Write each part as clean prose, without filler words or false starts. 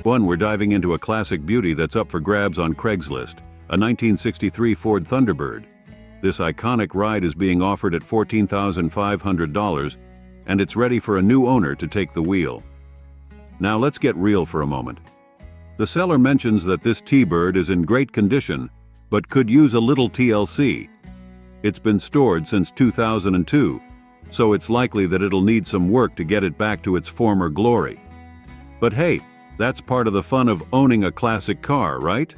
1. We're diving into a classic beauty that's up for grabs on Craigslist, a 1963 Ford Thunderbird. This iconic ride is being offered at $14,500, and it's ready for a new owner to take the wheel. Now let's get real for a moment. The seller mentions that this T-Bird is in great condition, but could use a little TLC. It's been stored since 2002, so it's likely that it'll need some work to get it back to its former glory. But hey, that's part of the fun of owning a classic car, right?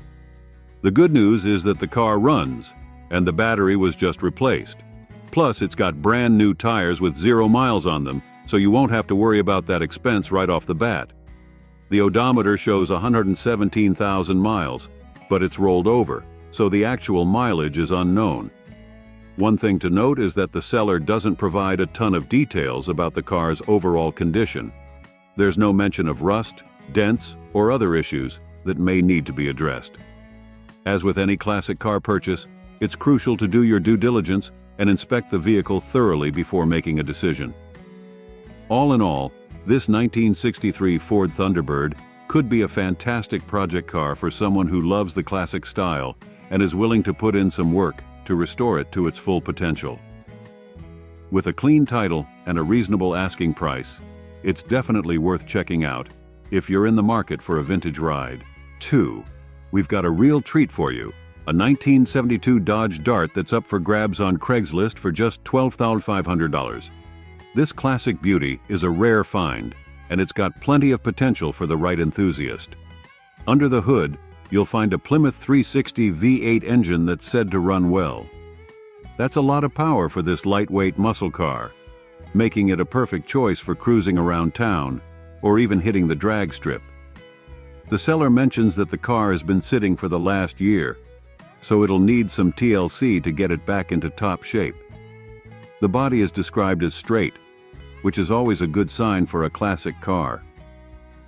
The good news is that the car runs, and the battery was just replaced. Plus, it's got brand new tires with 0 miles on them, so you won't have to worry about that expense right off the bat. The odometer shows 117,000 miles, but it's rolled over, so the actual mileage is unknown. One thing to note is that the seller doesn't provide a ton of details about the car's overall condition. There's no mention of rust, dents, or other issues that may need to be addressed. As with any classic car purchase, it's crucial to do your due diligence and inspect the vehicle thoroughly before making a decision. All in all, this 1963 Ford Thunderbird could be a fantastic project car for someone who loves the classic style and is willing to put in some work to restore it to its full potential. With a clean title and a reasonable asking price, it's definitely worth checking out if you're in the market for a vintage ride. 2. We've got a real treat for you. A 1972 Dodge Dart that's up for grabs on Craigslist for just $12,500. This classic beauty is a rare find, and it's got plenty of potential for the right enthusiast. Under the hood, you'll find a Plymouth 360 V8 engine that's said to run well. That's a lot of power for this lightweight muscle car, making it a perfect choice for cruising around town or even hitting the drag strip. The seller mentions that the car has been sitting for the last year, so it'll need some TLC to get it back into top shape. The body is described as straight, which is always a good sign for a classic car.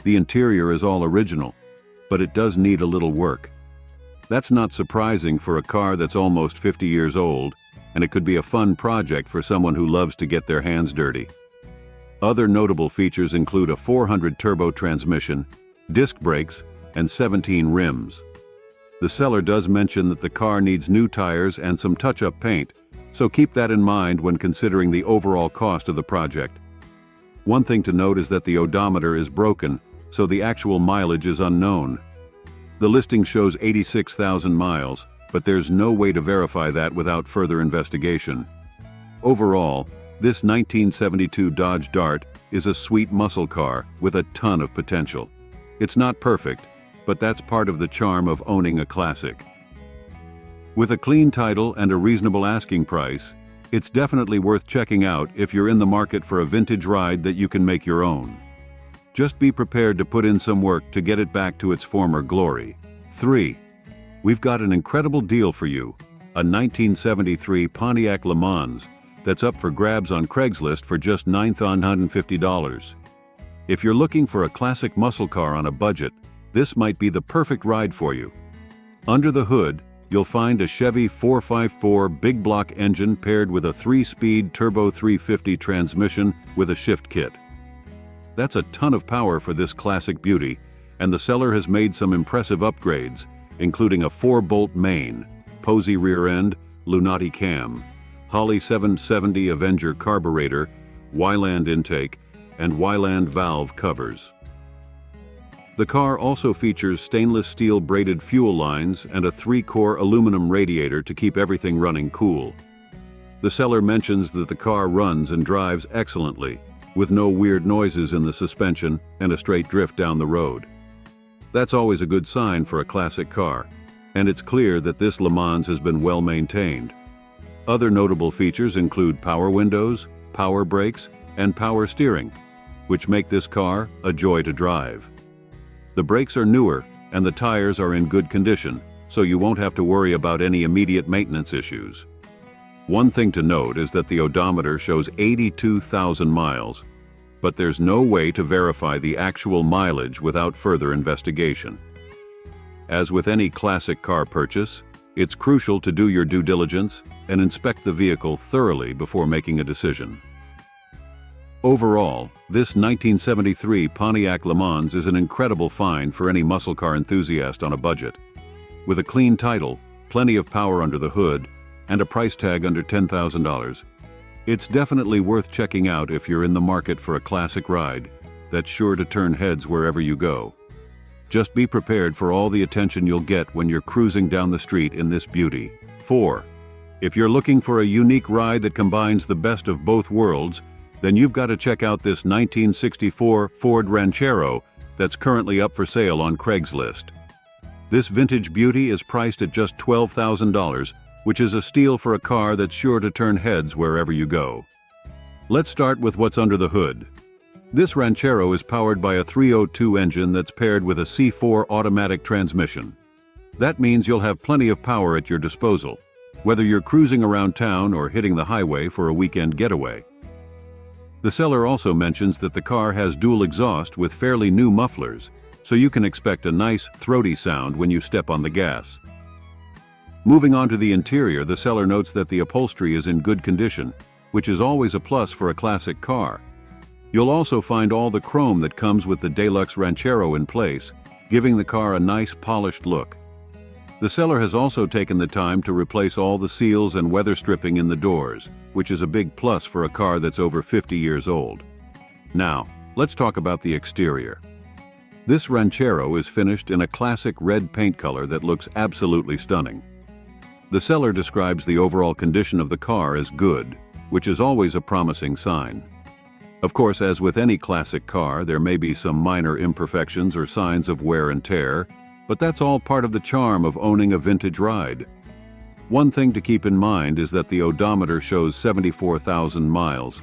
The interior is all original, but it does need a little work. That's not surprising for a car that's almost 50 years old, and it could be a fun project for someone who loves to get their hands dirty. Other notable features include a 400 turbo transmission, disc brakes, and 17 rims. The seller does mention that the car needs new tires and some touch-up paint, so keep that in mind when considering the overall cost of the project. One thing to note is that the odometer is broken, so the actual mileage is unknown. The listing shows 86,000 miles, but there's no way to verify that without further investigation. Overall, this 1972 Dodge Dart is a sweet muscle car with a ton of potential. It's not perfect, but that's part of the charm of owning a classic. With a clean title and a reasonable asking price, it's definitely worth checking out if you're in the market for a vintage ride that you can make your own. Just be prepared to put in some work to get it back to its former glory. 3. We've got an incredible deal for you, a 1973 Pontiac Le Mans that's up for grabs on Craigslist for just $9,950. If you're looking for a classic muscle car on a budget, this might be the perfect ride for you. Under the hood, you'll find a Chevy 454 big block engine paired with a 3-speed turbo 350 transmission with a shift kit. That's a ton of power for this classic beauty, and the seller has made some impressive upgrades, including a 4-bolt main, Posey rear end, Lunati cam, Holley 770 Avenger carburetor, Wyland intake, and Wyland valve covers. The car also features stainless steel braided fuel lines and a 3-core aluminum radiator to keep everything running cool. The seller mentions that the car runs and drives excellently, with no weird noises in the suspension and a straight drift down the road. That's always a good sign for a classic car, and it's clear that this Le Mans has been well maintained. Other notable features include power windows, power brakes, and power steering, which make this car a joy to drive. The brakes are newer and the tires are in good condition, so you won't have to worry about any immediate maintenance issues. One thing to note is that the odometer shows 82,000 miles, but there's no way to verify the actual mileage without further investigation. As with any classic car purchase, it's crucial to do your due diligence and inspect the vehicle thoroughly before making a decision. Overall, this 1973 Pontiac Le Mans is an incredible find for any muscle car enthusiast on a budget. With a clean title, plenty of power under the hood, and a price tag under $10,000, it's definitely worth checking out if you're in the market for a classic ride that's sure to turn heads wherever you go. Just be prepared for all the attention you'll get when you're cruising down the street in this beauty. 4. If you're looking for a unique ride that combines the best of both worlds, then you've got to check out this 1964 Ford Ranchero that's currently up for sale on Craigslist. This vintage beauty is priced at just $12,000, which is a steal for a car that's sure to turn heads wherever you go. Let's start with what's under the hood. This Ranchero is powered by a 302 engine that's paired with a C4 automatic transmission. That means you'll have plenty of power at your disposal, whether you're cruising around town or hitting the highway for a weekend getaway. The seller also mentions that the car has dual exhaust with fairly new mufflers, so you can expect a nice, throaty sound when you step on the gas. Moving on to the interior, the seller notes that the upholstery is in good condition, which is always a plus for a classic car. You'll also find all the chrome that comes with the Deluxe Ranchero in place, giving the car a nice polished look. The seller has also taken the time to replace all the seals and weather stripping in the doors, which is a big plus for a car that's over 50 years old. Now, let's talk about the exterior. This Ranchero is finished in a classic red paint color that looks absolutely stunning. The seller describes the overall condition of the car as good, which is always a promising sign. Of course, as with any classic car, there may be some minor imperfections or signs of wear and tear, but that's all part of the charm of owning a vintage ride. One thing to keep in mind is that the odometer shows 74,000 miles,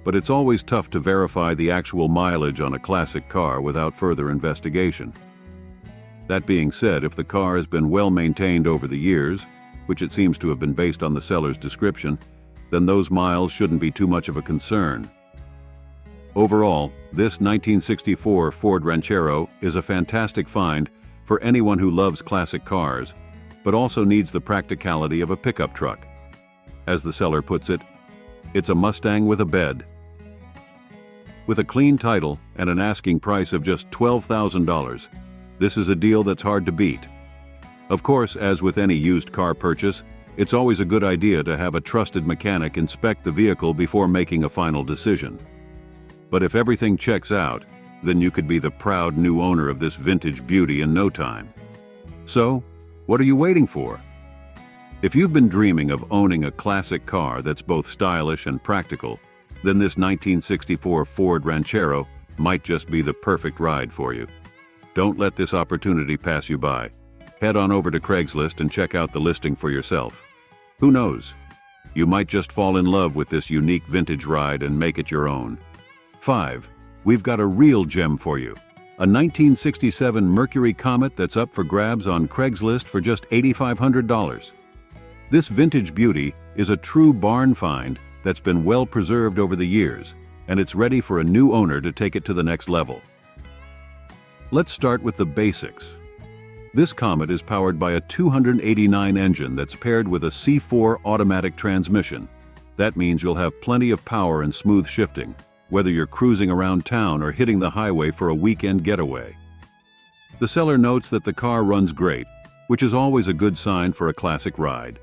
but it's always tough to verify the actual mileage on a classic car without further investigation. That being said, if the car has been well maintained over the years, which it seems to have been based on the seller's description, then those miles shouldn't be too much of a concern. Overall, this 1964 Ford Ranchero is a fantastic find for anyone who loves classic cars, but also needs the practicality of a pickup truck. As the seller puts it, it's a Mustang with a bed. With a clean title and an asking price of just $12,000, this is a deal that's hard to beat. Of course, as with any used car purchase, it's always a good idea to have a trusted mechanic inspect the vehicle before making a final decision. But if everything checks out, then you could be the proud new owner of this vintage beauty in no time. So, what are you waiting for? If you've been dreaming of owning a classic car that's both stylish and practical, then this 1964 Ford Ranchero might just be the perfect ride for you. Don't let this opportunity pass you by. Head on over to Craigslist and check out the listing for yourself. Who knows? You might just fall in love with this unique vintage ride and make it your own. 5. We've got a real gem for you. A 1967 Mercury Comet that's up for grabs on Craigslist for just $8,500. This vintage beauty is a true barn find that's been well preserved over the years, and it's ready for a new owner to take it to the next level. Let's start with the basics. This Comet is powered by a 289 engine that's paired with a C4 automatic transmission. That means you'll have plenty of power and smooth shifting, whether you're cruising around town or hitting the highway for a weekend getaway. The seller notes that the car runs great, which is always a good sign for a classic ride.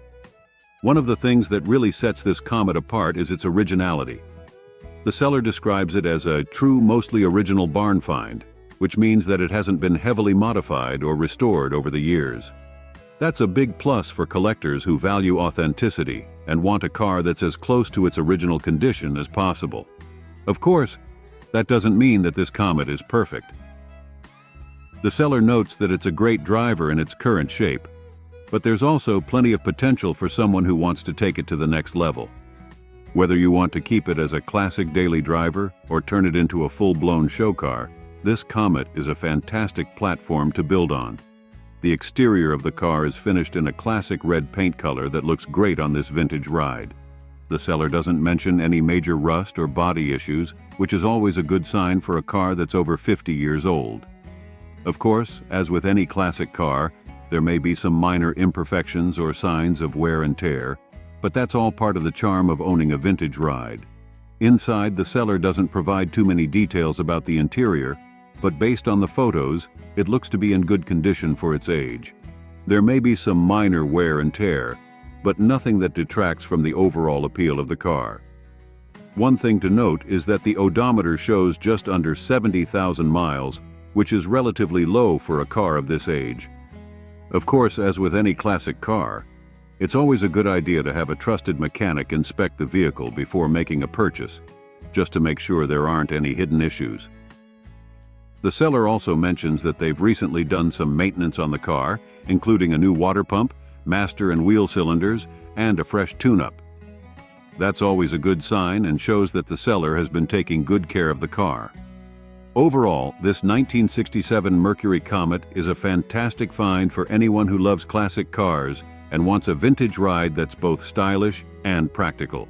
One of the things that really sets this Comet apart is its originality. The seller describes it as a true, mostly original barn find, which means that it hasn't been heavily modified or restored over the years. That's a big plus for collectors who value authenticity and want a car that's as close to its original condition as possible. Of course, that doesn't mean that this Comet is perfect. The seller notes that it's a great driver in its current shape, but there's also plenty of potential for someone who wants to take it to the next level. Whether you want to keep it as a classic daily driver or turn it into a full-blown show car, this Comet is a fantastic platform to build on. The exterior of the car is finished in a classic red paint color that looks great on this vintage ride. The seller doesn't mention any major rust or body issues, which is always a good sign for a car that's over 50 years old. Of course, as with any classic car, there may be some minor imperfections or signs of wear and tear, but that's all part of the charm of owning a vintage ride. Inside, the seller doesn't provide too many details about the interior, but based on the photos, it looks to be in good condition for its age. There may be some minor wear and tear, but nothing that detracts from the overall appeal of the car. One thing to note is that the odometer shows just under 70,000 miles, which is relatively low for a car of this age. Of course, as with any classic car, it's always a good idea to have a trusted mechanic inspect the vehicle before making a purchase, just to make sure there aren't any hidden issues. The seller also mentions that they've recently done some maintenance on the car, including a new water pump, master and wheel cylinders, and a fresh tune-up. That's always a good sign and shows that the seller has been taking good care of the car. Overall, this 1967 Mercury Comet is a fantastic find for anyone who loves classic cars and wants a vintage ride that's both stylish and practical.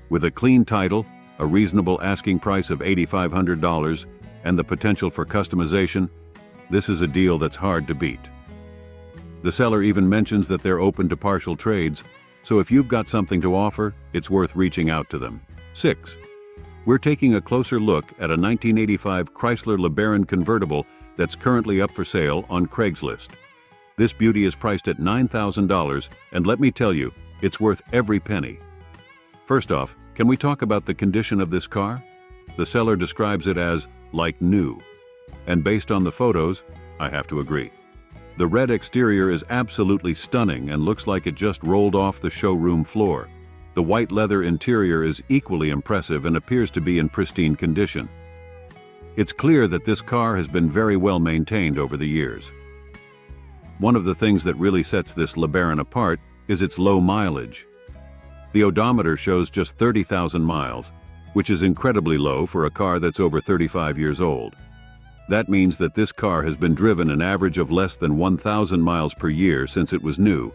With a clean title, a reasonable asking price of $8,500, and the potential for customization, this is a deal that's hard to beat. The seller even mentions that they're open to partial trades, so if you've got something to offer, it's worth reaching out to them. 6. We're taking a closer look at a 1985 Chrysler LeBaron convertible that's currently up for sale on Craigslist. This beauty is priced at $9,000, and let me tell you, it's worth every penny. First off, can we talk about the condition of this car? The seller describes it as like new. And based on the photos, I have to agree. The red exterior is absolutely stunning and looks like it just rolled off the showroom floor. The white leather interior is equally impressive and appears to be in pristine condition. It's clear that this car has been very well maintained over the years. One of the things that really sets this LeBaron apart is its low mileage. The odometer shows just 30,000 miles, which is incredibly low for a car that's over 35 years old. That means that this car has been driven an average of less than 1,000 miles per year since it was new.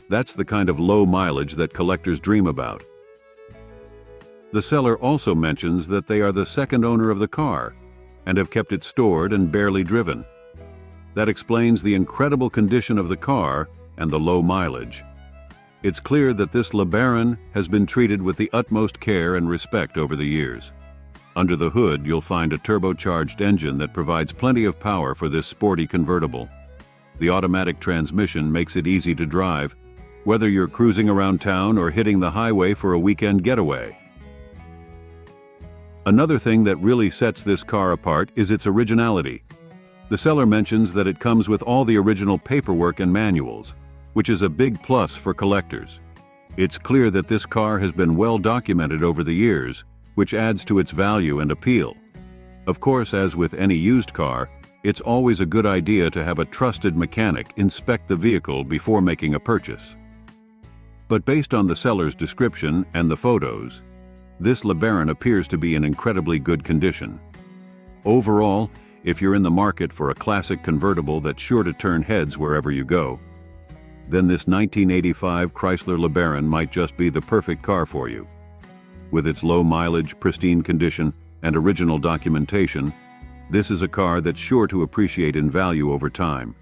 That's the kind of low mileage that collectors dream about. The seller also mentions that they are the second owner of the car and have kept it stored and barely driven. That explains the incredible condition of the car and the low mileage. It's clear that this LeBaron has been treated with the utmost care and respect over the years. Under the hood, you'll find a turbocharged engine that provides plenty of power for this sporty convertible. The automatic transmission makes it easy to drive, whether you're cruising around town or hitting the highway for a weekend getaway. Another thing that really sets this car apart is its originality. The seller mentions that it comes with all the original paperwork and manuals, which is a big plus for collectors. It's clear that this car has been well documented over the years, which adds to its value and appeal. Of course, as with any used car, it's always a good idea to have a trusted mechanic inspect the vehicle before making a purchase. But based on the seller's description and the photos, this LeBaron appears to be in incredibly good condition. Overall, if you're in the market for a classic convertible that's sure to turn heads wherever you go, then this 1985 Chrysler LeBaron might just be the perfect car for you. With its low mileage, pristine condition, and original documentation, this is a car that's sure to appreciate in value over time.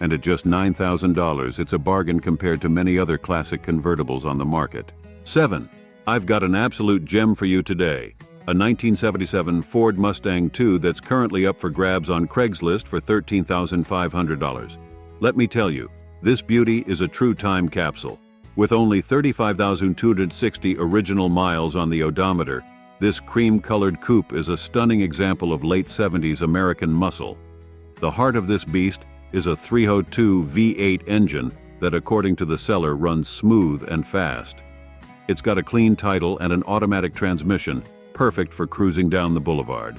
And at just $9,000, it's a bargain compared to many other classic convertibles on the market. 7. I've got an absolute gem for you today. A 1977 Ford Mustang II that's currently up for grabs on Craigslist for $13,500. Let me tell you, this beauty is a true time capsule. With only 35,260 original miles on the odometer, this cream-colored coupe is a stunning example of late 70s American muscle. The heart of this beast is a 302 V8 engine that, according to the seller, runs smooth and fast. It's got a clean title and an automatic transmission, perfect for cruising down the boulevard.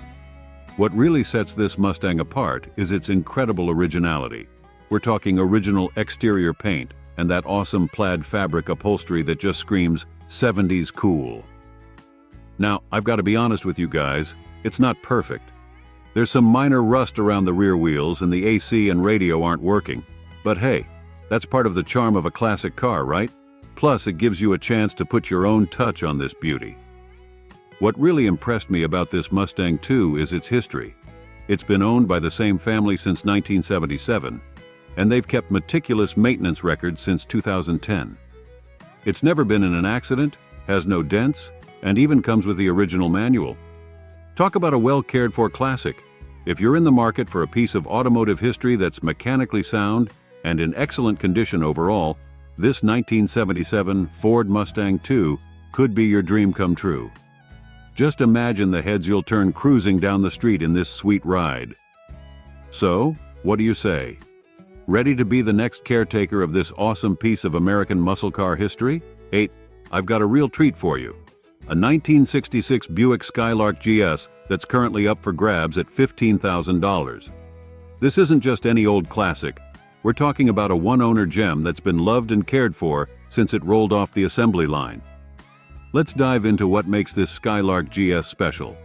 What really sets this Mustang apart is its incredible originality. We're talking original exterior paint and that awesome plaid fabric upholstery that just screams 70s cool. Now, I've got to be honest with you guys, it's not perfect. There's some minor rust around the rear wheels and the AC and radio aren't working. But hey, that's part of the charm of a classic car, right? Plus, it gives you a chance to put your own touch on this beauty. What really impressed me about this Mustang II is its history. It's been owned by the same family since 1977, and they've kept meticulous maintenance records since 2010. It's never been in an accident, has no dents, and even comes with the original manual. Talk about a well-cared-for classic. If you're in the market for a piece of automotive history that's mechanically sound and in excellent condition overall, this 1977 Ford Mustang II could be your dream come true. Just imagine the heads you'll turn cruising down the street in this sweet ride. So, what do you say? Ready to be the next caretaker of this awesome piece of American muscle car history? 8. I've got a real treat for you. A 1966 Buick Skylark GS that's currently up for grabs at $15,000. This isn't just any old classic. We're talking about a one-owner gem that's been loved and cared for since it rolled off the assembly line. Let's dive into what makes this Skylark GS special.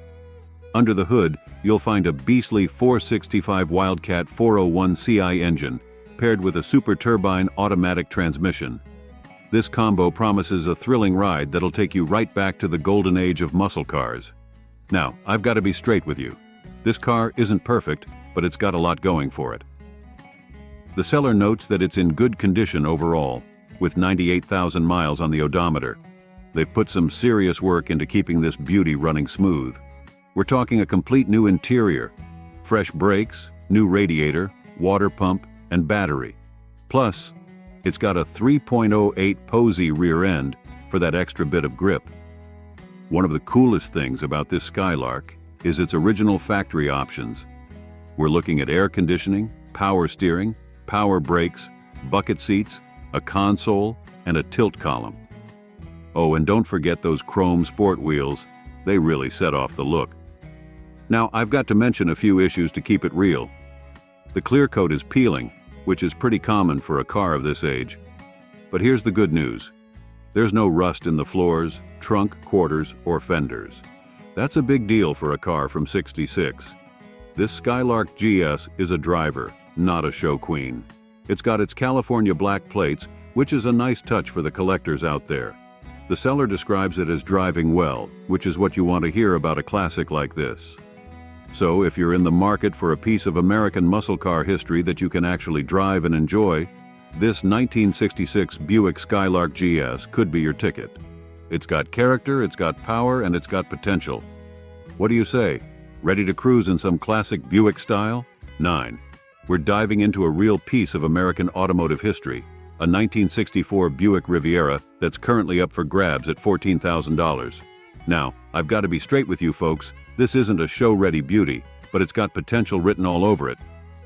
Under the hood, you'll find a beastly 465 Wildcat 401 CI engine, paired with a super turbine automatic transmission. This combo promises a thrilling ride that'll take you right back to the golden age of muscle cars. Now, I've got to be straight with you. This car isn't perfect, but it's got a lot going for it. The seller notes that it's in good condition overall, with 98,000 miles on the odometer. They've put some serious work into keeping this beauty running smooth. We're talking a complete new interior, fresh brakes, new radiator, water pump, and battery. Plus, it's got a 3.08 Posey rear end for that extra bit of grip. One of the coolest things about this Skylark is its original factory options. We're looking at air conditioning, power steering, power brakes, bucket seats, a console, and a tilt column. Oh, and don't forget those chrome sport wheels. They really set off the look. Now, I've got to mention a few issues to keep it real. The clear coat is peeling, which is pretty common for a car of this age. But here's the good news. There's no rust in the floors, trunk, quarters, or fenders. That's a big deal for a car from '66. This Skylark GS is a driver, not a show queen. It's got its California black plates, which is a nice touch for the collectors out there. The seller describes it as driving well, which is what you want to hear about a classic like this. So if you're in the market for a piece of American muscle car history that you can actually drive and enjoy, this 1966 Buick Skylark GS could be your ticket. It's got character, it's got power, and it's got potential. What do you say? Ready to cruise in some classic Buick style? 9. We're diving into a real piece of American automotive history, a 1964 Buick Riviera that's currently up for grabs at $14,000. Now, I've got to be straight with you folks, this isn't a show-ready beauty, but it's got potential written all over it.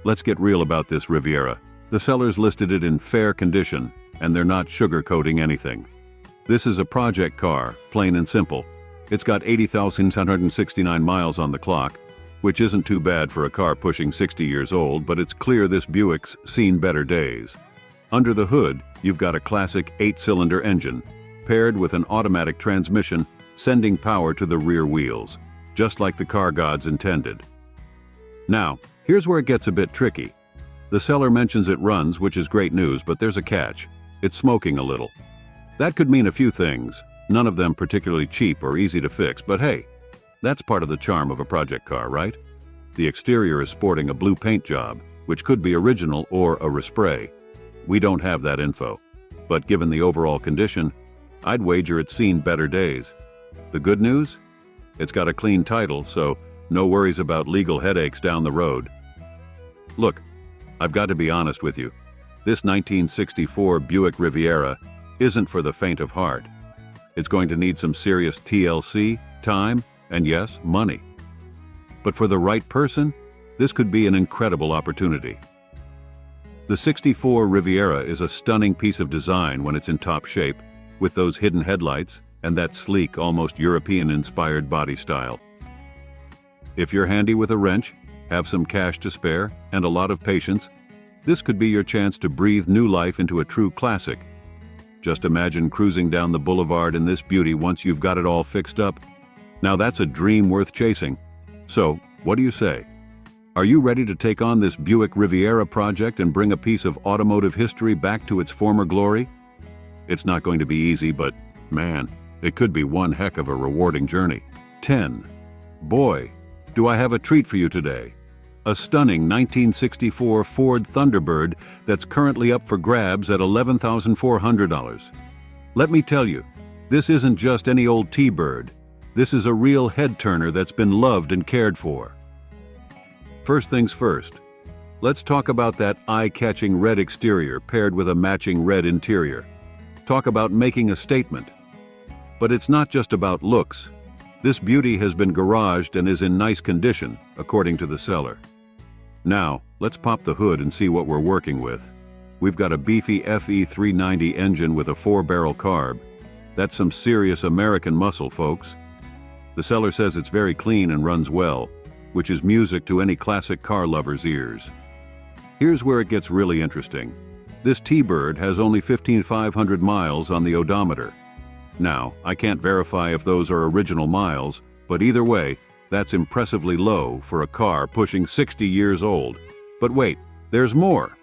Let's get real about this Riviera. The sellers listed it in fair condition, and they're not sugarcoating anything. This is a project car, plain and simple. It's got 80,769 miles on the clock, which isn't too bad for a car pushing 60 years old, but it's clear this Buick's seen better days. Under the hood, you've got a classic 8-cylinder engine, paired with an automatic transmission, sending power to the rear wheels, just like the car gods intended. Now, here's where it gets a bit tricky. The seller mentions it runs, which is great news, but there's a catch. It's smoking a little. That could mean a few things, none of them particularly cheap or easy to fix, but hey, that's part of the charm of a project car, right? The exterior is sporting a blue paint job, which could be original or a respray. We don't have that info, but given the overall condition, I'd wager it's seen better days. The good news? It's got a clean title, so no worries about legal headaches down the road. Look, I've got to be honest with you. This 1964 Buick Riviera isn't for the faint of heart. It's going to need some serious TLC, time, and yes, money. But for the right person, this could be an incredible opportunity. The '64 Riviera is a stunning piece of design when it's in top shape, with those hidden headlights and that sleek, almost European-inspired body style. If you're handy with a wrench, have some cash to spare, and a lot of patience, this could be your chance to breathe new life into a true classic. Just imagine cruising down the boulevard in this beauty once you've got it all fixed up. Now that's a dream worth chasing. So, what do you say? Are you ready to take on this Buick Riviera project and bring a piece of automotive history back to its former glory? It's not going to be easy, but man, it could be one heck of a rewarding journey. 10. Boy, do I have a treat for you today. A stunning 1964 Ford Thunderbird that's currently up for grabs at $11,400. Let me tell you, this isn't just any old T-Bird. This is a real head-turner that's been loved and cared for. First things first, let's talk about that eye-catching red exterior paired with a matching red interior. Talk about making a statement. But it's not just about looks. This beauty has been garaged and is in nice condition, according to the seller. Now, let's pop the hood and see what we're working with. We've got a beefy FE390 engine with a 4-barrel carb. That's some serious American muscle, folks. The seller says it's very clean and runs well, which is music to any classic car lover's ears. Here's where it gets really interesting. This T-Bird has only 15,500 miles on the odometer. Now, I can't verify if those are original miles, but either way, that's impressively low for a car pushing 60 years old. But wait, there's more.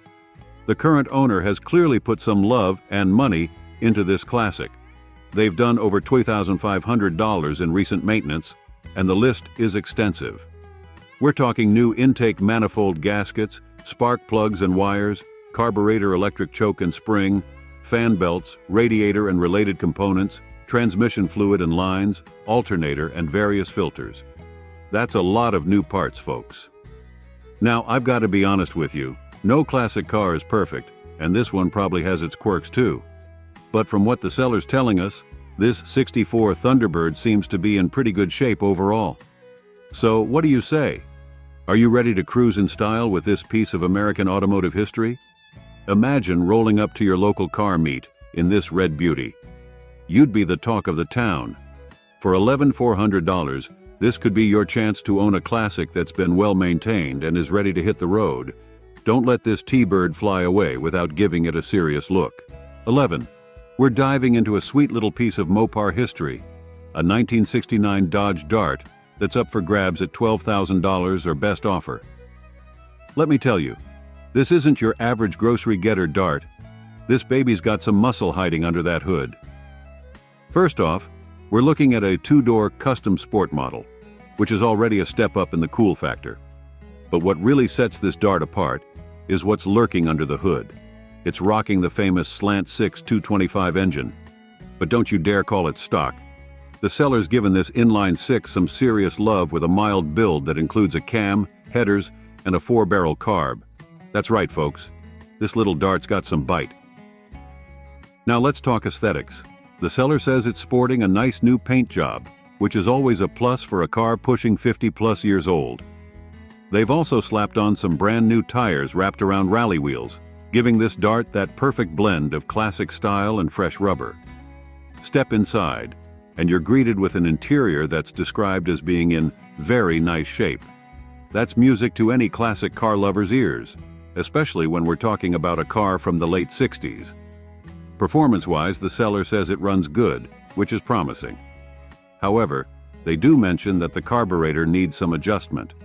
The current owner has clearly put some love and money into this classic. They've done over $2,500 in recent maintenance, and the list is extensive. We're talking new intake manifold gaskets, spark plugs and wires, carburetor electric choke and spring, fan belts, radiator and related components, transmission fluid and lines, alternator and various filters. That's a lot of new parts, folks. Now, I've got to be honest with you, no classic car is perfect, and this one probably has its quirks too. But from what the seller's telling us, this 64 Thunderbird seems to be in pretty good shape overall. So, what do you say? Are you ready to cruise in style with this piece of American automotive history? Imagine rolling up to your local car meet in this red beauty. You'd be the talk of the town. For $11,400, this could be your chance to own a classic that's been well maintained and is ready to hit the road. Don't let this T-Bird fly away without giving it a serious look. 11. We're diving into a sweet little piece of Mopar history, a 1969 Dodge Dart that's up for grabs at $12,000 or best offer. Let me tell you, this isn't your average grocery getter Dart. This baby's got some muscle hiding under that hood. First off, we're looking at a 2-door custom sport model, which is already a step up in the cool factor. But what really sets this Dart apart is what's lurking under the hood. It's rocking the famous Slant 6 225 engine. But don't you dare call it stock. The seller's given this inline 6 some serious love with a mild build that includes a cam, headers, and a 4-barrel carb. That's right, folks. This little Dart's got some bite. Now let's talk aesthetics. The seller says it's sporting a nice new paint job, which is always a plus for a car pushing 50+ years old. They've also slapped on some brand new tires wrapped around rally wheels, giving this Dart that perfect blend of classic style and fresh rubber. Step inside, and you're greeted with an interior that's described as being in very nice shape. That's music to any classic car lover's ears, especially when we're talking about a car from the late 60s. Performance-wise, the seller says it runs good, which is promising. However, they do mention that the carburetor needs some adjustment.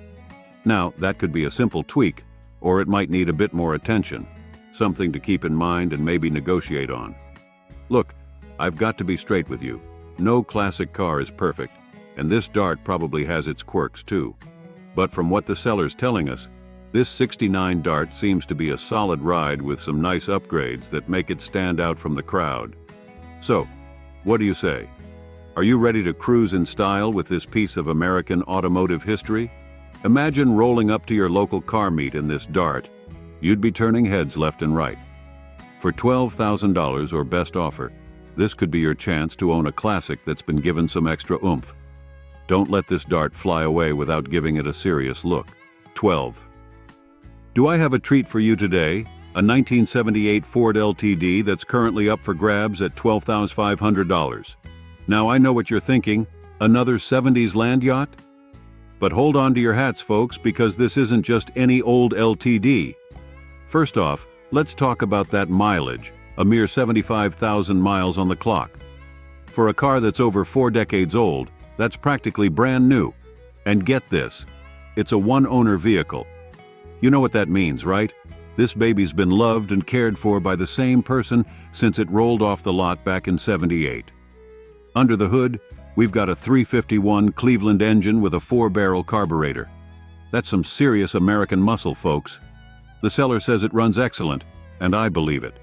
Now, that could be a simple tweak, or it might need a bit more attention, something to keep in mind and maybe negotiate on. Look, I've got to be straight with you. No classic car is perfect, and this Dart probably has its quirks too. But from what the seller's telling us, this 69 Dart seems to be a solid ride with some nice upgrades that make it stand out from the crowd. So, what do you say? Are you ready to cruise in style with this piece of American automotive history? Imagine rolling up to your local car meet in this Dart. You'd be turning heads left and right. For $12,000 or best offer, this could be your chance to own a classic that's been given some extra oomph. Don't let this Dart fly away without giving it a serious look. 12. Do I have a treat for you today? A 1978 Ford LTD that's currently up for grabs at $12,500. Now I know what you're thinking, another 70s land yacht? But hold on to your hats, folks, because this isn't just any old LTD. First off, let's talk about that mileage, a mere 75,000 miles on the clock. For a car that's over 4 decades old, that's practically brand new. And get this, it's a one-owner vehicle. You know what that means, right? This baby's been loved and cared for by the same person since it rolled off the lot back in '78. Under the hood, we've got a 351 Cleveland engine with a 4-barrel carburetor. That's some serious American muscle, folks. The seller says it runs excellent, and I believe it.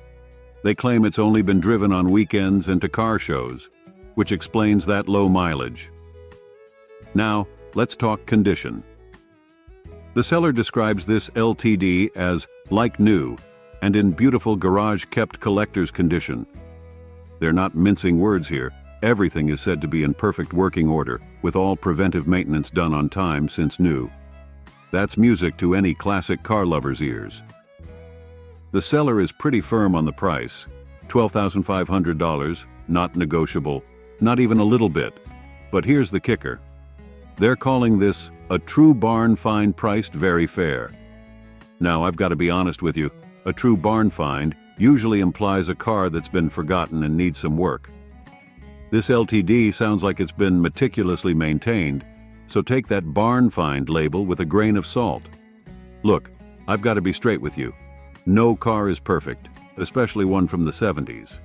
They claim it's only been driven on weekends and to car shows, which explains that low mileage. Now, let's talk condition. The seller describes this LTD as like new and in beautiful garage-kept collector's condition. They're not mincing words here. Everything is said to be in perfect working order, with all preventive maintenance done on time since new. That's music to any classic car lover's ears. The seller is pretty firm on the price, $12,500, not negotiable, not even a little bit. But here's the kicker. They're calling this a true barn find priced very fair. Now, I've got to be honest with you, a true barn find usually implies a car that's been forgotten and needs some work. This LTD sounds like it's been meticulously maintained, so take that barn find label with a grain of salt. Look, I've got to be straight with you. No car is perfect, especially one from the 70s.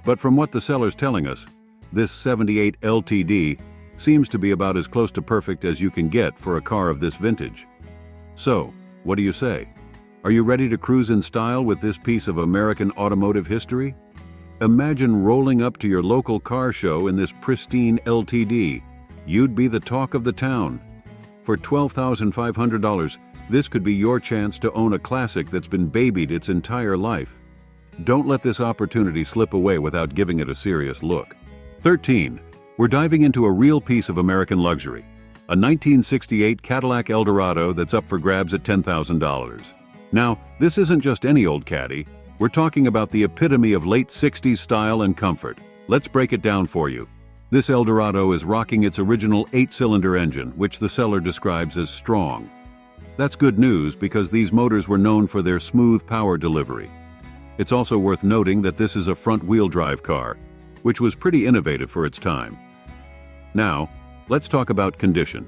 But from what the seller's telling us, this 78 LTD seems to be about as close to perfect as you can get for a car of this vintage. So, what do you say? Are you ready to cruise in style with this piece of American automotive history? Imagine rolling up to your local car show in this pristine LTD. You'd be the talk of the town. For $12,500, this could be your chance to own a classic that's been babied its entire life. Don't let this opportunity slip away without giving it a serious look. 13. We're diving into a real piece of American luxury, a 1968 Cadillac Eldorado that's up for grabs at $10,000. Now, this isn't just any old caddy. We're talking about the epitome of late 60s style and comfort. Let's break it down for you. This Eldorado is rocking its original 8-cylinder engine, which the seller describes as strong. That's good news because these motors were known for their smooth power delivery. It's also worth noting that this is a front-wheel drive car, which was pretty innovative for its time. Now, let's talk about condition.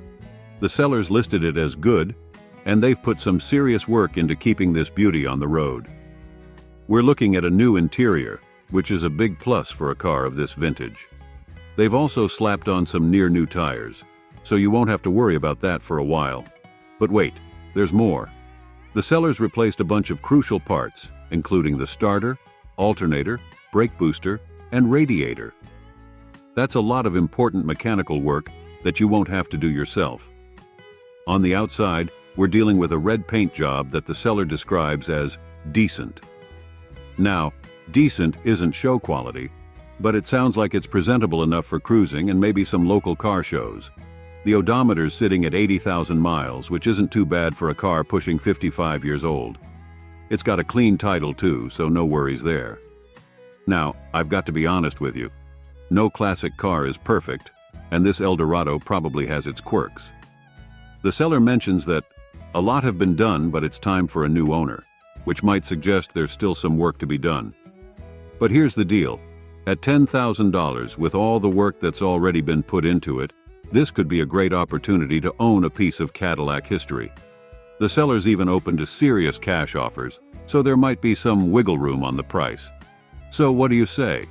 The sellers listed it as good, and they've put some serious work into keeping this beauty on the road. We're looking at a new interior, which is a big plus for a car of this vintage. They've also slapped on some near-new tires, so you won't have to worry about that for a while. But wait, there's more. The sellers replaced a bunch of crucial parts, including the starter, alternator, brake booster, and radiator. That's a lot of important mechanical work that you won't have to do yourself. On the outside, we're dealing with a red paint job that the seller describes as decent. Now, decent isn't show quality, but it sounds like it's presentable enough for cruising and maybe some local car shows. The odometer's sitting at 80,000 miles, which isn't too bad for a car pushing 55 years old. It's got a clean title too, so no worries there. Now, I've got to be honest with you. No classic car is perfect, and this Eldorado probably has its quirks. The seller mentions that a lot have been done, but it's time for a new owner, which might suggest there's still some work to be done. But here's the deal. At $10,000, with all the work that's already been put into it, this could be a great opportunity to own a piece of Cadillac history. The seller's even open to serious cash offers, so there might be some wiggle room on the price. So what do you say?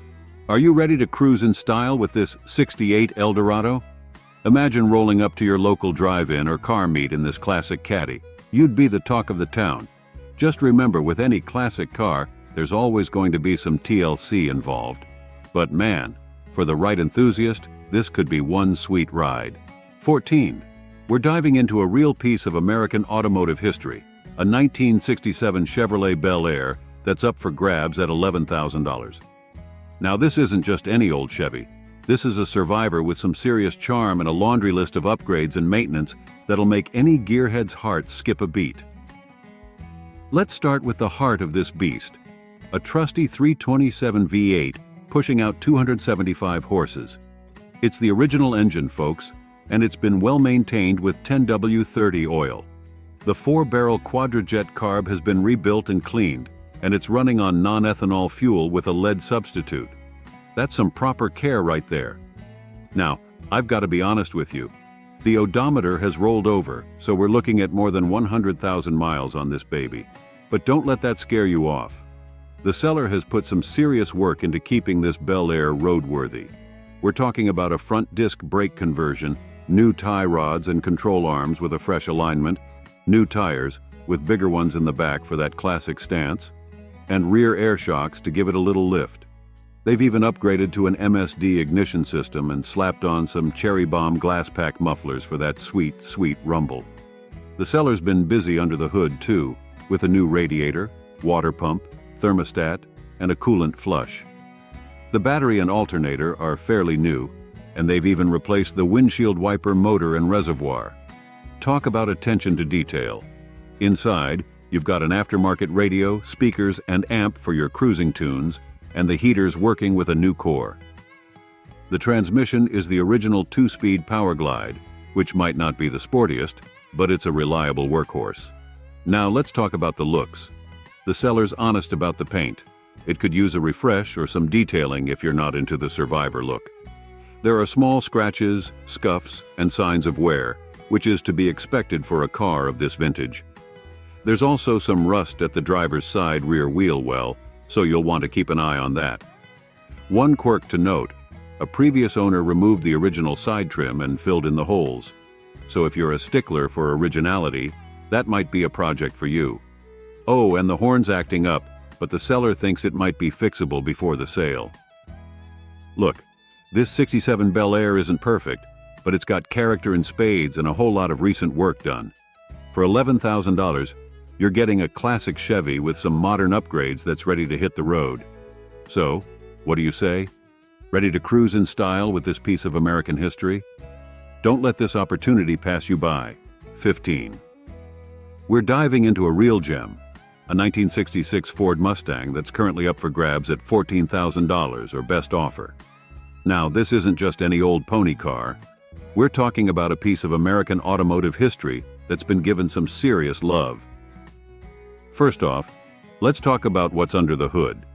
Are you ready to cruise in style with this 68 Eldorado? Imagine rolling up to your local drive-in or car meet in this classic caddy. You'd be the talk of the town. Just remember, with any classic car, there's always going to be some TLC involved. But man, for the right enthusiast, this could be one sweet ride. 14. We're diving into a real piece of American automotive history, a 1967 Chevrolet Bel Air that's up for grabs at $11,000. Now, this isn't just any old Chevy. This is a survivor with some serious charm and a laundry list of upgrades and maintenance that'll make any gearhead's heart skip a beat. Let's start with the heart of this beast, a trusty 327 V8 pushing out 275 horses. It's the original engine, folks, and it's been well maintained with 10W30 oil. The 4-barrel quadrajet carb has been rebuilt and cleaned, and it's running on non-ethanol fuel with a lead substitute. That's some proper care right there. Now, I've got to be honest with you. The odometer has rolled over, so we're looking at more than 100,000 miles on this baby. But don't let that scare you off. The seller has put some serious work into keeping this Bel Air roadworthy. We're talking about a front disc brake conversion, new tie rods and control arms with a fresh alignment, new tires, with bigger ones in the back for that classic stance, and rear air shocks to give it a little lift. They've even upgraded to an MSD ignition system and slapped on some cherry bomb glass pack mufflers for that sweet, sweet rumble. The seller's been busy under the hood too, with a new radiator, water pump, thermostat, and a coolant flush. The battery and alternator are fairly new, and they've even replaced the windshield wiper motor and reservoir. Talk about attention to detail. Inside, you've got an aftermarket radio, speakers, and amp for your cruising tunes, and the heaters working with a new core. The transmission is the original 2-speed Power Glide, which might not be the sportiest, but it's a reliable workhorse. Now let's talk about the looks. The seller's honest about the paint. It could use a refresh or some detailing if you're not into the survivor look. There are small scratches, scuffs, and signs of wear, which is to be expected for a car of this vintage. There's also some rust at the driver's side rear wheel well, so you'll want to keep an eye on that. One quirk to note, a previous owner removed the original side trim and filled in the holes. So if you're a stickler for originality, that might be a project for you. Oh, and the horn's acting up, but the seller thinks it might be fixable before the sale. Look, this 67 Bel Air isn't perfect, but it's got character in spades and a whole lot of recent work done. For $11,000, you're getting a classic Chevy with some modern upgrades that's ready to hit the road. So, what do you say? Ready to cruise in style with this piece of American history? Don't let this opportunity pass you by. 15. We're diving into a real gem, a 1966 Ford Mustang that's currently up for grabs at $14,000 or best offer. Now, this isn't just any old pony car. We're talking about a piece of American automotive history that's been given some serious love. First off, let's talk about what's under the hood.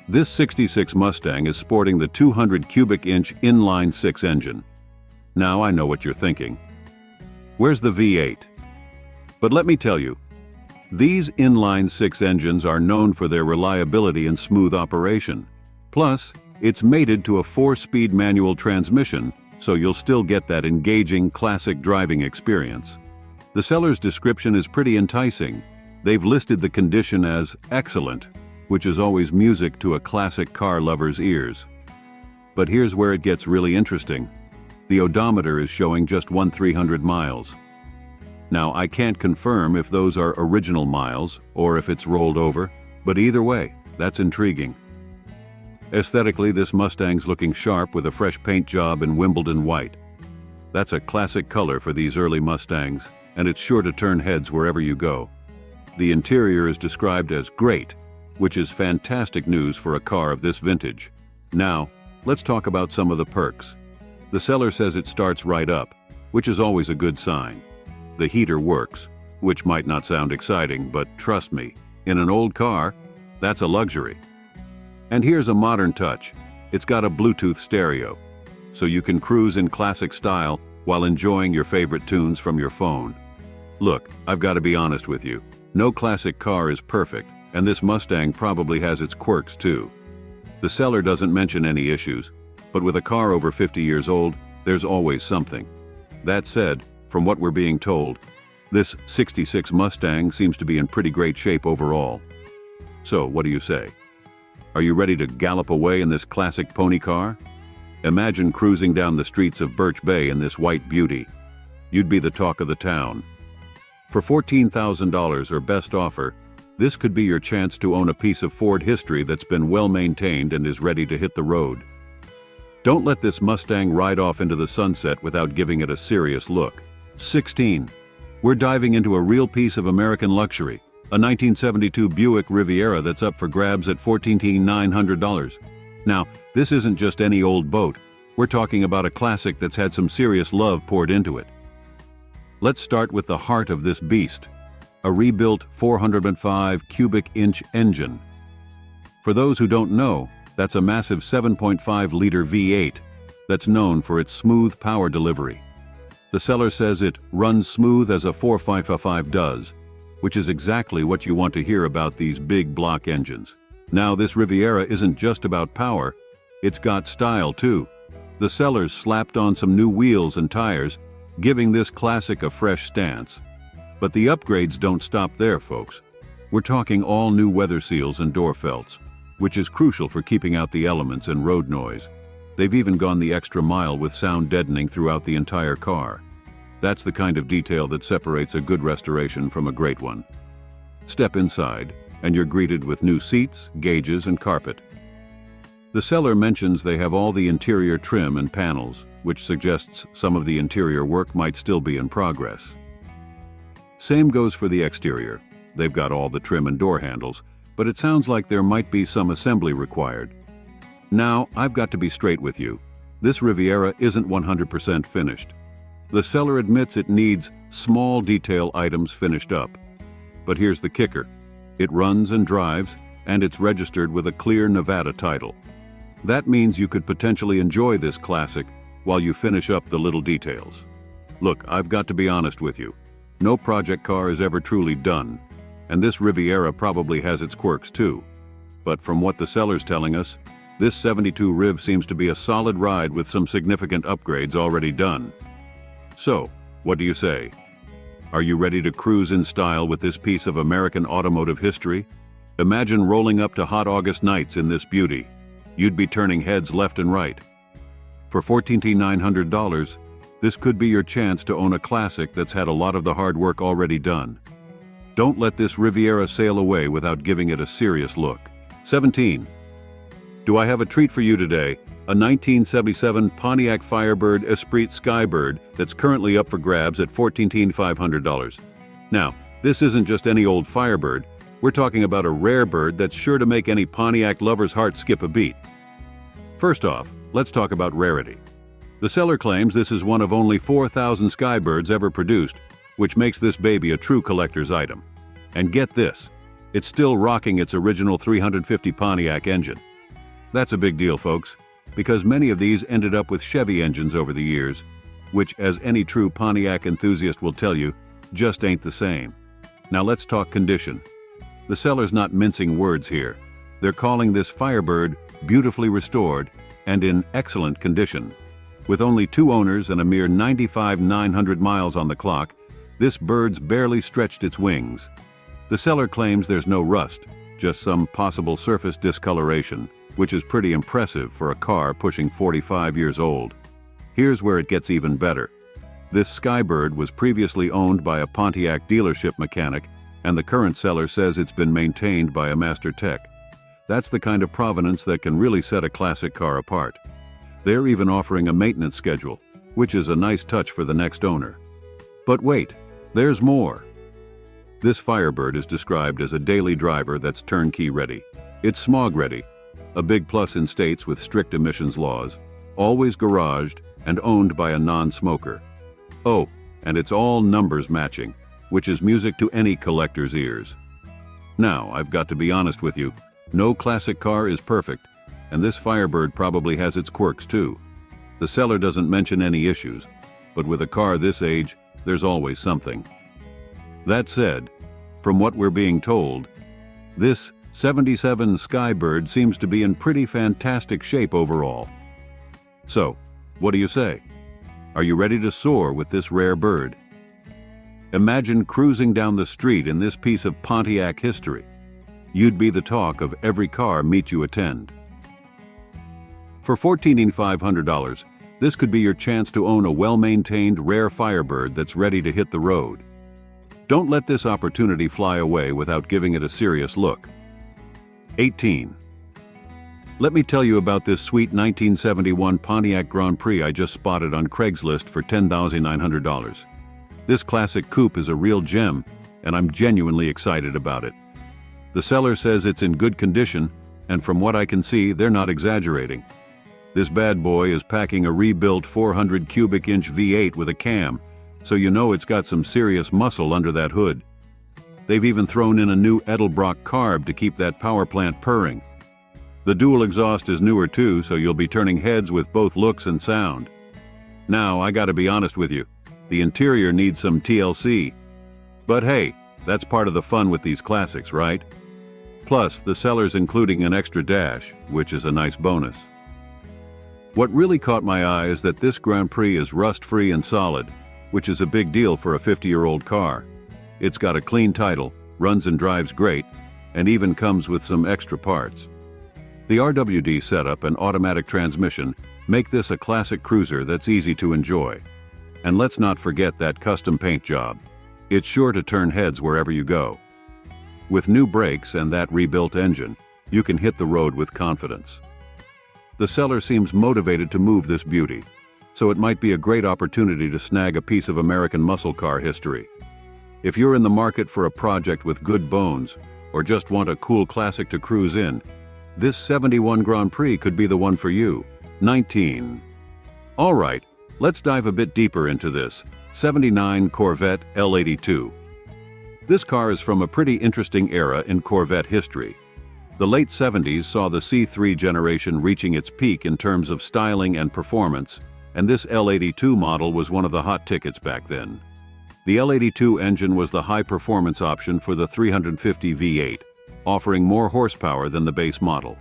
This 66 Mustang is sporting the 200 cubic inch inline-6 engine. Now I know what you're thinking. Where's the V8? But let me tell you, these inline-6 engines are known for their reliability and smooth operation. Plus, it's mated to a 4-speed manual transmission, so you'll still get that engaging, classic driving experience. The seller's description is pretty enticing. They've listed the condition as excellent, which is always music to a classic car lover's ears. But here's where it gets really interesting. The odometer is showing just 300 miles. Now, I can't confirm if those are original miles or if it's rolled over, but either way, that's intriguing. Aesthetically, this Mustang's looking sharp with a fresh paint job in Wimbledon white. That's a classic color for these early Mustangs, and it's sure to turn heads wherever you go. The interior is described as great, which is fantastic news for a car of this vintage. Now, let's talk about some of the perks. The seller says it starts right up, which is always a good sign. The heater works, which might not sound exciting, but trust me, in an old car, that's a luxury. And here's a modern touch. It's got a Bluetooth stereo, so you can cruise in classic style while enjoying your favorite tunes from your phone. Look, I've got to be honest with you. No classic car is perfect, and this Mustang probably has its quirks too. The seller doesn't mention any issues, but with a car over 50 years old, there's always something. That said, from what we're being told, this 66 Mustang seems to be in pretty great shape overall. So, what do you say? Are you ready to gallop away in this classic pony car? Imagine cruising down the streets of Birch Bay in this white beauty. You'd be the talk of the town. For $14,000 or best offer, this could be your chance to own a piece of Ford history that's been well maintained and is ready to hit the road. Don't let this Mustang ride off into the sunset without giving it a serious look. 16. We're diving into a real piece of American luxury, a 1972 Buick Riviera that's up for grabs at $14,900. Now, this isn't just any old boat. We're talking about a classic that's had some serious love poured into it. Let's start with the heart of this beast, a rebuilt 405 cubic inch engine. For those who don't know, that's a massive 7.5-liter V8 that's known for its smooth power delivery. The seller says it runs smooth as a 455 does, which is exactly what you want to hear about these big block engines. Now, this Riviera isn't just about power, it's got style too. The seller's slapped on some new wheels and tires, giving this classic a fresh stance. But the upgrades don't stop there, folks. We're talking all new weather seals and door felts. which is crucial for keeping out the elements and road noise. They've even gone the extra mile with sound deadening throughout the entire car. That's the kind of detail that separates a good restoration from a great one. Step inside, and you're greeted with new seats, gauges, and carpet. The seller mentions they have all the interior trim and panels, which suggests some of the interior work might still be in progress. Same goes for the exterior. They've got all the trim and door handles, but it sounds like there might be some assembly required. Now, I've got to be straight with you. This Riviera isn't 100% finished. The seller admits it needs small detail items finished up. But here's the kicker. It runs and drives, and it's registered with a clear Nevada title. That means you could potentially enjoy this classic while you finish up the little details. Look, I've got to be honest with you. No project car is ever truly done, and this Riviera probably has its quirks too. But from what the seller's telling us, this 72 Riv seems to be a solid ride with some significant upgrades already done. So, what do you say? Are you ready to cruise in style with this piece of American automotive history? Imagine rolling up to hot August nights in this beauty. You'd be turning heads left and right. For $14,900, this could be your chance to own a classic that's had a lot of the hard work already done. Don't let this Riviera sail away without giving it a serious look. 17. Do I have a treat for you today? A 1977 Pontiac Firebird Esprit Skybird that's currently up for grabs at $14,500. Now, this isn't just any old Firebird. We're talking about a rare bird that's sure to make any Pontiac lover's heart skip a beat. First off, let's talk about rarity. The seller claims this is one of only 4,000 Skybirds ever produced, which makes this baby a true collector's item. And get this, it's still rocking its original 350 Pontiac engine. That's a big deal, folks, because many of these ended up with Chevy engines over the years, which, as any true Pontiac enthusiast will tell you, just ain't the same. Now let's talk condition. The seller's not mincing words here. They're calling this Firebird beautifully restored and in excellent condition. With only 2 owners and a mere 95,900 miles on the clock, this bird's barely stretched its wings. The seller claims there's no rust, just some possible surface discoloration, which is pretty impressive for a car pushing 45 years old. Here's where it gets even better. This Skybird was previously owned by a Pontiac dealership mechanic, and the current seller says it's been maintained by a master tech. That's the kind of provenance that can really set a classic car apart. They're even offering a maintenance schedule, which is a nice touch for the next owner. But wait, there's more. This Firebird is described as a daily driver that's turnkey ready. It's smog ready, a big plus in states with strict emissions laws, always garaged and owned by a non-smoker. Oh, and it's all numbers matching, which is music to any collector's ears. Now, I've got to be honest with you, no classic car is perfect, and this Firebird probably has its quirks too. The seller doesn't mention any issues, but with a car this age, there's always something. That said, from what we're being told, this 77 Skybird seems to be in pretty fantastic shape overall. So, what do you say? Are you ready to soar with this rare bird? Imagine cruising down the street in this piece of Pontiac history. You'd be the talk of every car meet you attend. For $14,500, this could be your chance to own a well-maintained rare Firebird that's ready to hit the road. Don't let this opportunity fly away without giving it a serious look. 18. Let me tell you about this sweet 1971 Pontiac Grand Prix I just spotted on Craigslist for $10,900. This classic coupe is a real gem, and I'm genuinely excited about it. The seller says it's in good condition, and from what I can see, they're not exaggerating. This bad boy is packing a rebuilt 400 cubic inch V8 with a cam, so you know it's got some serious muscle under that hood. They've even thrown in a new Edelbrock carb to keep that power plant purring. The dual exhaust is newer too, so you'll be turning heads with both looks and sound. Now, I gotta be honest with you, the interior needs some TLC. But hey, that's part of the fun with these classics, right? Plus, the seller's including an extra dash, which is a nice bonus. What really caught my eye is that this Grand Prix is rust-free and solid, which is a big deal for a 50-year-old car. It's got a clean title, runs and drives great, and even comes with some extra parts. The RWD setup and automatic transmission make this a classic cruiser that's easy to enjoy. And let's not forget that custom paint job. It's sure to turn heads wherever you go. With new brakes and that rebuilt engine, you can hit the road with confidence. The seller seems motivated to move this beauty, so it might be a great opportunity to snag a piece of American muscle car history. If you're in the market for a project with good bones, or just want a cool classic to cruise in, this 71 Grand Prix could be the one for you. 19. Alright, let's dive a bit deeper into this 79 Corvette L82. This car is from a pretty interesting era in Corvette history. The late 70s saw the C3 generation reaching its peak in terms of styling and performance, and this L82 model was one of the hot tickets back then. The L82 engine was the high-performance option for the 350 V8, offering more horsepower than the base model.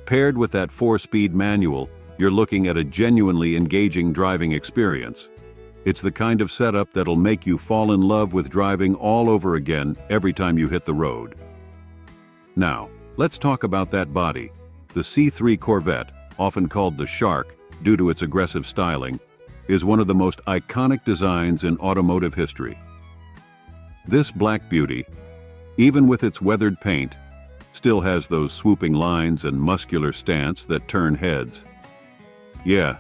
Paired with that 4-speed manual, you're looking at a genuinely engaging driving experience. It's the kind of setup that'll make you fall in love with driving all over again every time you hit the road. Now, let's talk about that body. The C3 Corvette, often called the Shark due to its aggressive styling, is one of the most iconic designs in automotive history. This black beauty, even with its weathered paint, still has those swooping lines and muscular stance that turn heads. Yeah,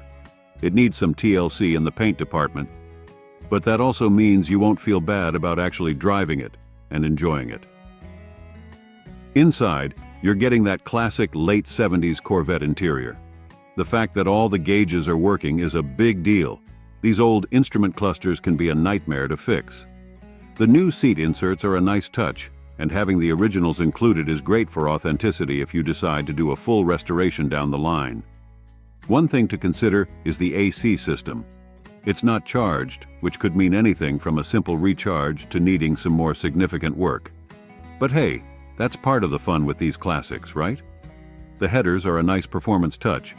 it needs some TLC in the paint department, but that also means you won't feel bad about actually driving it and enjoying it. Inside, you're getting that classic late 70s Corvette interior. The fact that all the gauges are working is a big deal. These old instrument clusters can be a nightmare to fix. The new seat inserts are a nice touch, and having the originals included is great for authenticity if you decide to do a full restoration down the line. One thing to consider is the AC system. It's not charged, which could mean anything from a simple recharge to needing some more significant work. But hey, that's part of the fun with these classics, right? The headers are a nice performance touch,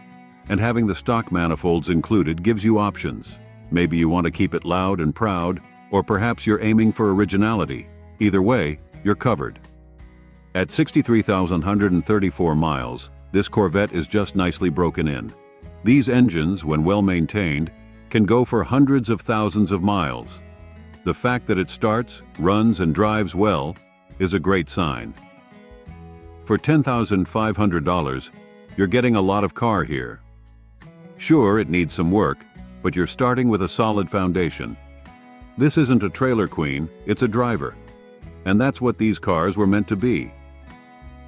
and having the stock manifolds included gives you options. Maybe you want to keep it loud and proud, or perhaps you're aiming for originality. Either way, you're covered. At 63,134 miles, this Corvette is just nicely broken in. These engines, when well maintained, can go for hundreds of thousands of miles. The fact that it starts, runs, and drives well is a great sign. For $10,500, you're getting a lot of car here. Sure, it needs some work, but you're starting with a solid foundation. This isn't a trailer queen, it's a driver. And that's what these cars were meant to be.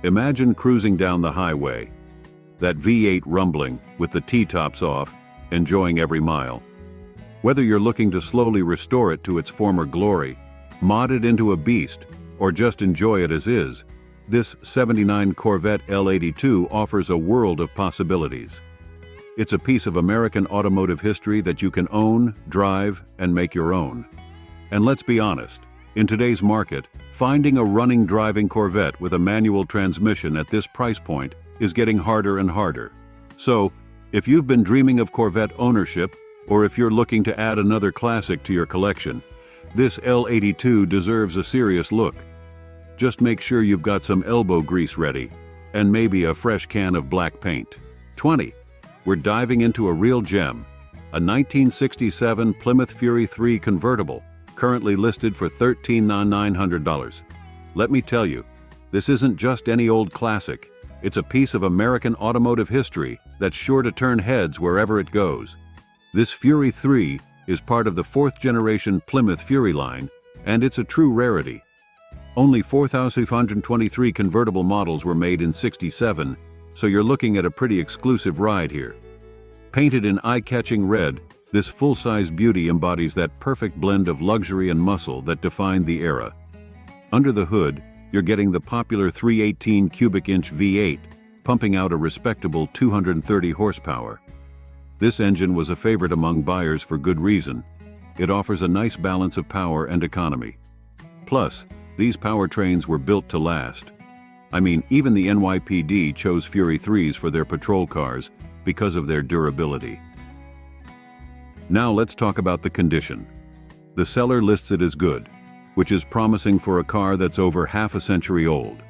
Imagine cruising down the highway, that V8 rumbling with the T-tops off, enjoying every mile. Whether you're looking to slowly restore it to its former glory, mod it into a beast, or just enjoy it as is, this 79 Corvette L82 offers a world of possibilities. It's a piece of American automotive history that you can own, drive, and make your own. And let's be honest, in today's market, finding a running driving Corvette with a manual transmission at this price point is getting harder and harder. So, if you've been dreaming of Corvette ownership, or if you're looking to add another classic to your collection, this L82 deserves a serious look. Just make sure you've got some elbow grease ready, and maybe a fresh can of black paint. 20. We're diving into a real gem, a 1967 Plymouth Fury 3 convertible, currently listed for $13,900. Let me tell you, this isn't just any old classic. It's a piece of American automotive history that's sure to turn heads wherever it goes. This Fury 3 is part of the 4th-generation Plymouth Fury line, and it's a true rarity. Only 4,523 convertible models were made in '67, so you're looking at a pretty exclusive ride here. Painted in eye-catching red, this full-size beauty embodies that perfect blend of luxury and muscle that defined the era. Under the hood, you're getting the popular 318 cubic inch V8, pumping out a respectable 230 horsepower. This engine was a favorite among buyers for good reason. It offers a nice balance of power and economy. Plus, these powertrains were built to last. I mean, even the NYPD chose Fury 3s for their patrol cars because of their durability. Now let's talk about the condition. The seller lists it as good, which is promising for a car that's over half a century old.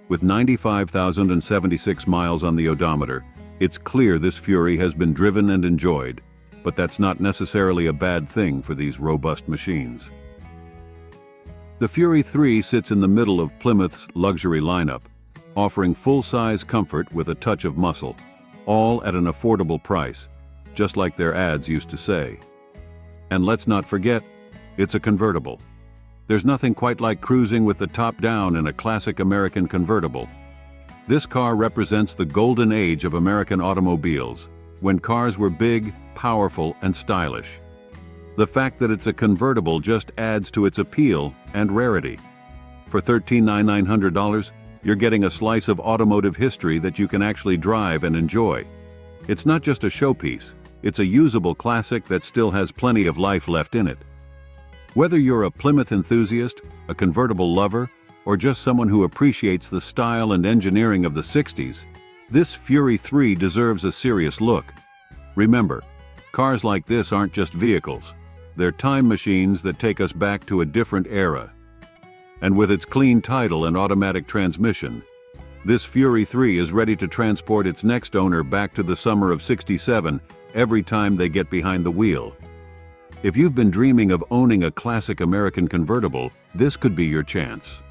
With 95,076 miles on the odometer, it's clear this Fury has been driven and enjoyed, but that's not necessarily a bad thing for these robust machines. The Fury 3 sits in the middle of Plymouth's luxury lineup, offering full-size comfort with a touch of muscle, all at an affordable price, just like their ads used to say. And let's not forget, it's a convertible. There's nothing quite like cruising with the top down in a classic American convertible. This car represents the golden age of American automobiles, when cars were big, powerful, and stylish. The fact that it's a convertible just adds to its appeal and rarity. For $13,900, you're getting a slice of automotive history that you can actually drive and enjoy. It's not just a showpiece, it's a usable classic that still has plenty of life left in it. Whether you're a Plymouth enthusiast, a convertible lover, or just someone who appreciates the style and engineering of the 60s, this Fury 3 deserves a serious look. Remember, cars like this aren't just vehicles. They're time machines that take us back to a different era. And with its clean title and automatic transmission, this Fury 3 is ready to transport its next owner back to the summer of '67 every time they get behind the wheel. If you've been dreaming of owning a classic American convertible, this could be your chance.